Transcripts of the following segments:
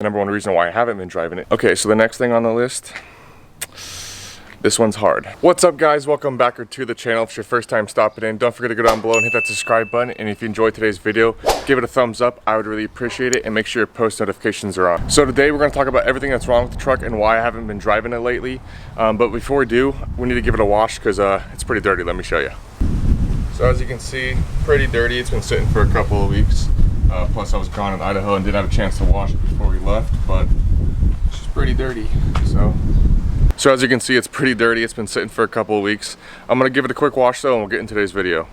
The number one reason why I haven't been driving it. Okay, so the next thing on the list, this one's hard. What's up guys, welcome back to the channel. If it's your first time stopping in, don't forget to go down below and hit that subscribe button. And if you enjoyed today's video, give it a thumbs up. I would really appreciate it, and make sure your post notifications are on. So today we're gonna talk about everything that's wrong with the truck and why I haven't been driving it lately. But before we do, we need to give it a wash because it's pretty dirty. Let me show you. So as you can see, pretty dirty. It's been sitting for a couple of weeks. Plus I was gone in Idaho and didn't have a chance to wash it before we left, but she's pretty dirty. So as you can see, it's pretty dirty. It's been sitting for a couple of weeks. I'm gonna give it a quick wash though, and we'll get into today's video.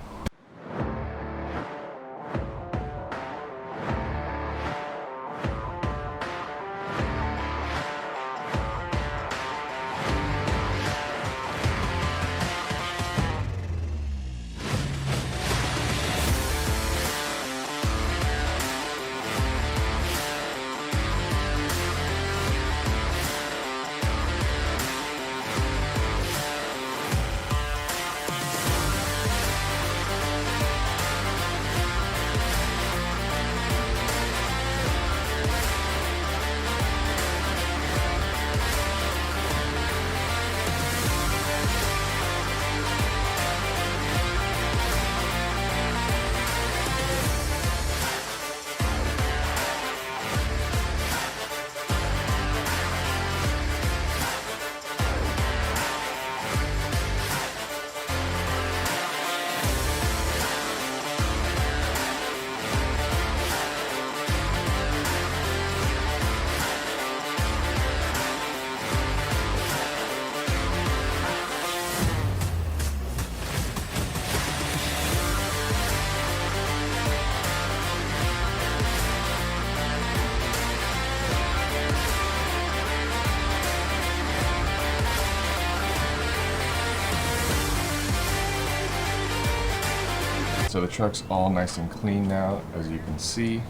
So the truck's all nice and clean now, as you can see.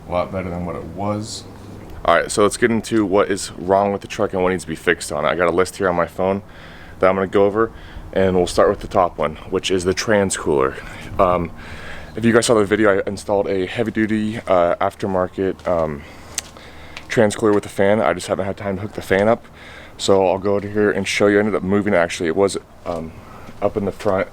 A lot better than what it was. Alright, so let's get into what is wrong with the truck and what needs to be fixed on it. I got a list here on my phone that I'm going to go over, and we'll start with the top one, which is the trans cooler. If you guys saw the video, I installed a heavy-duty aftermarket trans cooler with a fan. I just haven't had time to hook the fan up, so I'll go over here and show you. I ended up moving it, actually. It was up in the front.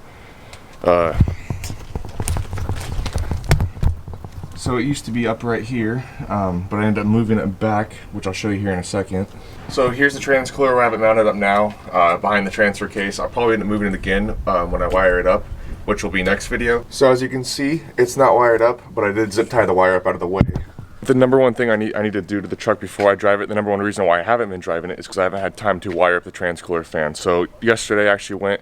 So it used to be up right here, but I ended up moving it back, which I'll show you here in a second. So here's the trans cooler where I have it mounted up now, behind the transfer case. I'll probably end up moving it again when I wire it up, which will be next video. So as you can see, it's not wired up, but I did zip tie the wire up out of the way. The number one thing I need to do to the truck before I drive it, the number one reason why I haven't been driving it, is because I haven't had time to wire up the trans cooler fan. So yesterday I actually went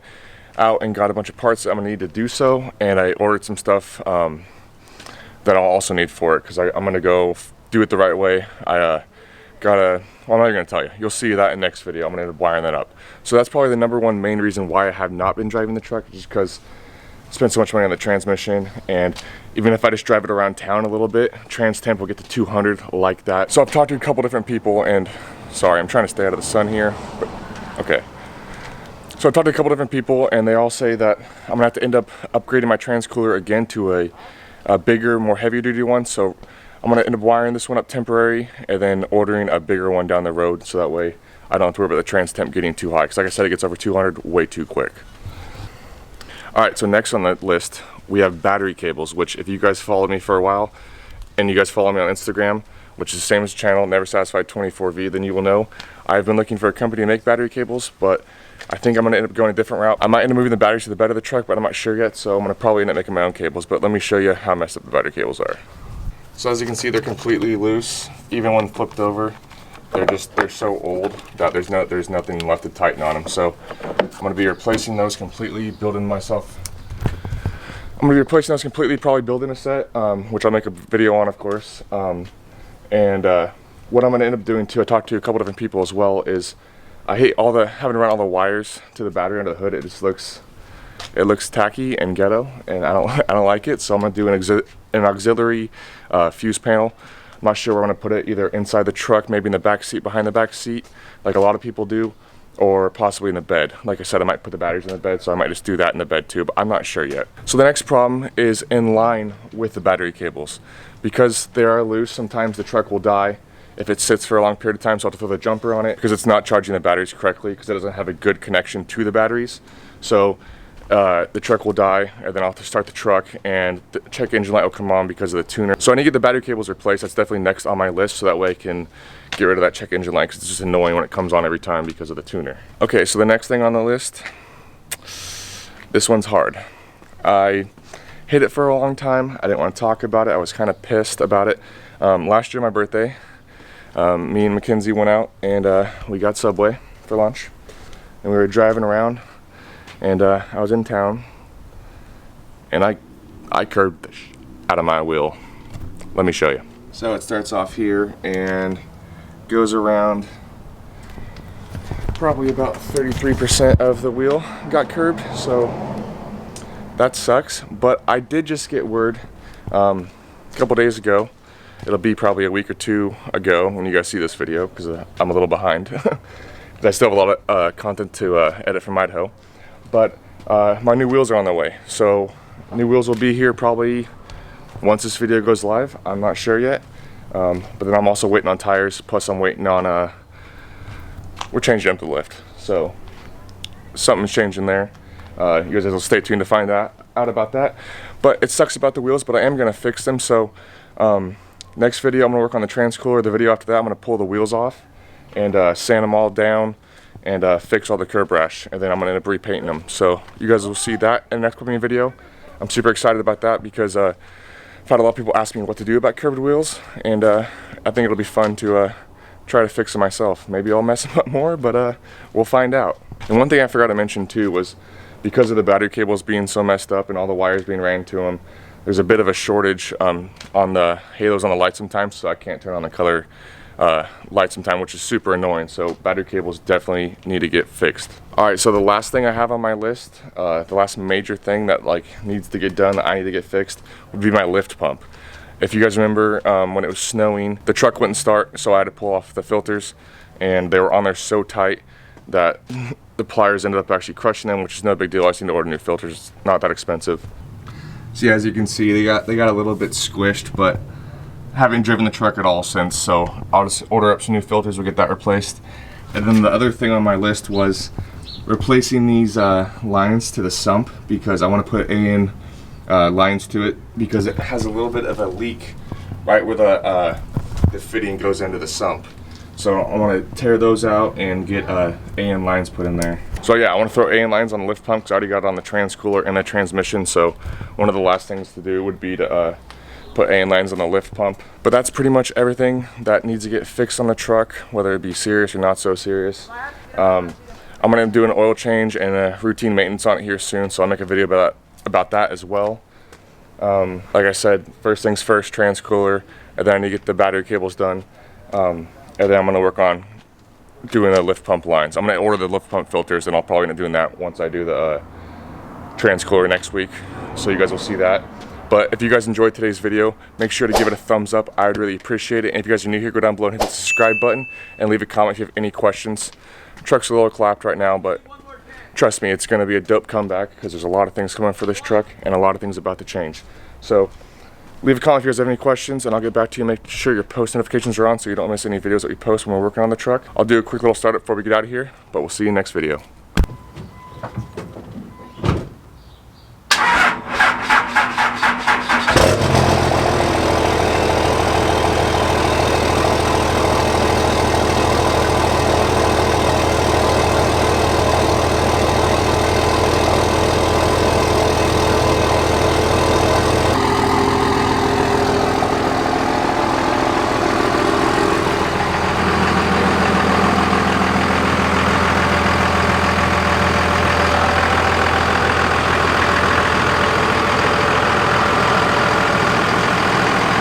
out and got a bunch of parts that I'm gonna need to do so, and I ordered some stuff that I'll also need for it, because I'm gonna go do it the right way. I well, I'm not even gonna tell you. You'll see that in the next video. I'm gonna end up wiring that up. So that's probably the number one main reason why I have not been driving the truck, just because I spent so much money on the transmission, and even if I just drive it around town a little bit, trans temp will get to 200 like that. So I've talked to a couple different people, and sorry, I'm trying to stay out of the sun here, but okay. So I've talked to a couple different people, and they all say that I'm gonna have to end up upgrading my trans cooler again to a bigger, more heavy duty one. So I'm gonna end up wiring this one up temporary and then ordering a bigger one down the road, so that way I don't have to worry about the trans temp getting too high, because like I said, it gets over 200 way too quick. Alright, so next on the list we have battery cables, which if you guys followed me for a while and you guys follow me on Instagram, which is the same as the channel, Never Satisfied 24V, then you will know I've been looking for a company to make battery cables, but I think I'm going to end up going a different route. I might end up moving the batteries to the bed of the truck, but I'm not sure yet, so I'm going to probably end up making my own cables. But let me show you how messed up the battery cables are. So as you can see, they're completely loose. Even when flipped over, they're so old that there's nothing left to tighten on them. So I'm going to be replacing those completely, probably building a set, which I'll make a video on, of course. What I'm going to end up doing too, I talked to a couple different people as well, is I hate having to run all the wires to the battery under the hood. It just looks tacky and ghetto, and I don't like it. So I'm gonna do an auxiliary fuse panel. I'm not sure where I'm gonna put it, either inside the truck, maybe in the back seat, behind the back seat, like a lot of people do, or possibly in the bed. Like I said, I might put the batteries in the bed, so I might just do that in the bed too, but I'm not sure yet. So the next problem is in line with the battery cables. Because they are loose, sometimes the truck will die if it sits for a long period of time, so I'll have to throw the jumper on it because it's not charging the batteries correctly because it doesn't have a good connection to the batteries. So the truck will die, and then I'll have to start the truck and the check engine light will come on because of the tuner. So I need to get the battery cables replaced. That's definitely next on my list, so that way I can get rid of that check engine light because it's just annoying when it comes on every time because of the tuner. Okay, so the next thing on the list, this one's hard. I hid it for a long time. I didn't want to talk about it. I was kind of pissed about it. Last year, my birthday, me and Mackenzie went out and we got Subway for lunch, and we were driving around, and I was in town, and I curbed the out of my wheel. Let me show you. So it starts off here and goes around. Probably about 33% of the wheel got curbed, so that sucks. But I did just get word a couple days ago. It'll be probably a week or two ago when you guys see this video because I'm a little behind. I still have a lot of content to edit from Idaho. But my new wheels are on the way. So new wheels will be here probably once this video goes live. I'm not sure yet. But then I'm also waiting on tires. Plus I'm waiting on, we're changing up the lift. So something's changing there. You guys will stay tuned to find out about that. But it sucks about the wheels, but I am going to fix them. So next video I'm going to work on the transcooler. The video after that I'm going to pull the wheels off and sand them all down and fix all the curb rash, and then I'm going to end up repainting them. So you guys will see that in the next upcoming video. I'm super excited about that because I've had a lot of people ask me what to do about curved wheels, and I think it'll be fun to try to fix them myself. Maybe I'll mess them up more, but we'll find out. And one thing I forgot to mention too was because of the battery cables being so messed up and all the wires being ran to them, there's a bit of a shortage on the halos on the lights sometimes, so I can't turn on the color light sometime, which is super annoying. So battery cables definitely need to get fixed. Alright, so the last thing I have on my list, the last major thing that needs to get done, that I need to get fixed, would be my lift pump. If you guys remember, when it was snowing, the truck wouldn't start, so I had to pull off the filters, and they were on there so tight that the pliers ended up actually crushing them, which is no big deal. I just need to order new filters. It's not that expensive. So yeah, as you can see, they got a little bit squished, but haven't driven the truck at all since, so I'll just order up some new filters. We'll get that replaced. And then the other thing on my list was replacing these lines to the sump, because I want to put AN lines to it because it has a little bit of a leak right where the fitting goes into the sump. So I want to tear those out and get AN lines put in there. So yeah, I want to throw AN lines on the lift pump because I already got it on the transcooler and the transmission. So one of the last things to do would be to put AN lines on the lift pump. But that's pretty much everything that needs to get fixed on the truck, whether it be serious or not so serious. I'm going to do an oil change and a routine maintenance on it here soon, so I'll make a video about that as well. Like I said, first things first, transcooler, and then I need to get the battery cables done. And then I'm going to work on doing the lift pump lines. I'm going to order the lift pump filters, and I'll probably end up doing that once I do the transcooler next week. So you guys will see that. But if you guys enjoyed today's video, make sure to give it a thumbs up. I would really appreciate it. And if you guys are new here, go down below and hit the subscribe button and leave a comment if you have any questions. Truck's a little clapped right now, but trust me, it's going to be a dope comeback because there's a lot of things coming for this truck and a lot of things about to change. So leave a comment if you guys have any questions, and I'll get back to you. Make sure your post notifications are on so you don't miss any videos that we post when we're working on the truck. I'll do a quick little startup before we get out of here, but we'll see you next video.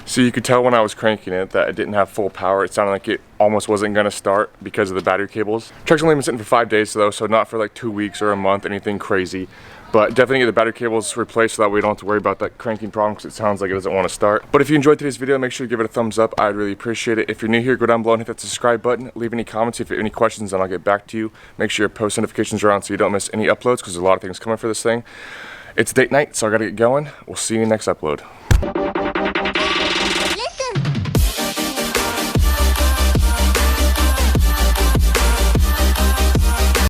So you could tell when I was cranking it that it didn't have full power. It sounded like it almost wasn't going to start because of the battery cables. Truck's only been sitting for 5 days though, so not for like 2 weeks or a month, anything crazy. But definitely get the battery cables replaced so that we don't have to worry about that cranking problem because it sounds like it doesn't want to start. But if you enjoyed today's video, make sure to give it a thumbs up. I'd really appreciate it. If you're new here, go down below and hit that subscribe button. Leave any comments if you have any questions and I'll get back to you. Make sure your post notifications are on so you don't miss any uploads because there's a lot of things coming for this thing. It's date night, so I gotta get going. We'll see you next upload.